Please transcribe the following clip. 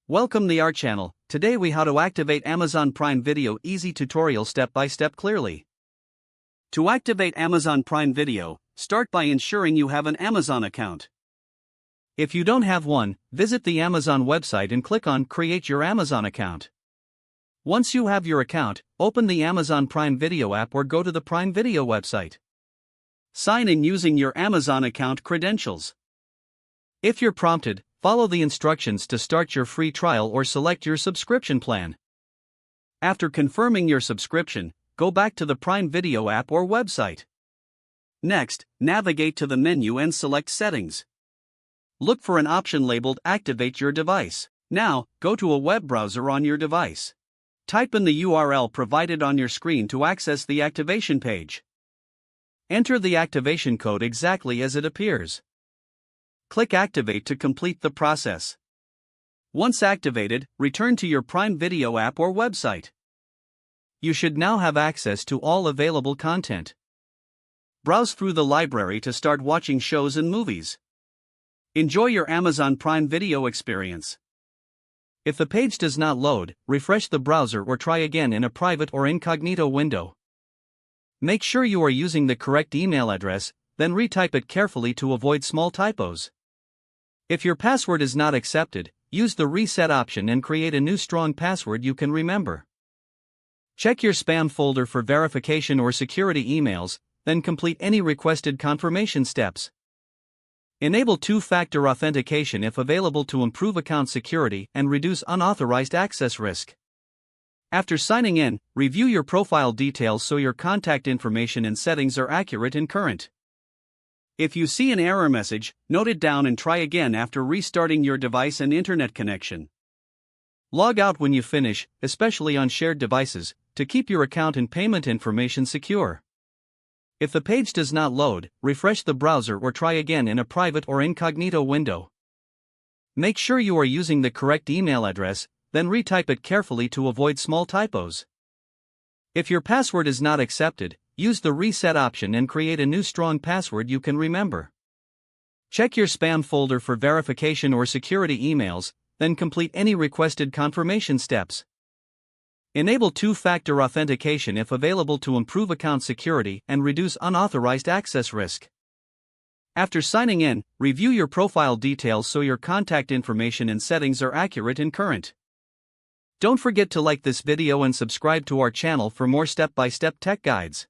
Welcome to our channel. Today we how to activate Amazon Prime Video easy tutorial step by step clearly. To activate Amazon Prime Video, start by ensuring you have an Amazon account. If you don't have one, visit the Amazon website and click on Create your Amazon account. Once you have your account, open the Amazon Prime Video app or go to the Prime Video website. Sign in using your Amazon account credentials. If you're prompted, follow the instructions to start your free trial or select your subscription plan. After confirming your subscription, go back to the Prime Video app or website. Next, navigate to the menu and select Settings. Look for an option labeled Activate your device. Now, go to a web browser on your device. Type in the URL provided on your screen to access the activation page. Enter the activation code exactly as it appears. Click Activate to complete the process. Once activated, return to your Prime Video app or website. You should now have access to all available content. Browse through the library to start watching shows and movies. Enjoy your Amazon Prime Video experience. If the page does not load, refresh the browser or try again in a private or incognito window. Make sure you are using the correct email address, then retype it carefully to avoid small typos. If your password is not accepted, use the reset option and create a new strong password you can remember. Check your spam folder for verification or security emails, then complete any requested confirmation steps. Enable two-factor authentication if available to improve account security and reduce unauthorized access risk. After signing in, review your profile details so your contact information and settings are accurate and current. If you see an error message, note it down and try again after restarting your device and internet connection. Log out when you finish, especially on shared devices, to keep your account and payment information secure. If the page does not load, refresh the browser or try again in a private or incognito window. Make sure you are using the correct email address, then retype it carefully to avoid small typos. If your password is not accepted, use the reset option and create a new strong password you can remember. Check your spam folder for verification or security emails, then complete any requested confirmation steps. Enable two-factor authentication if available to improve account security and reduce unauthorized access risk. After signing in, review your profile details so your contact information and settings are accurate and current. Don't forget to like this video and subscribe to our channel for more step-by-step tech guides.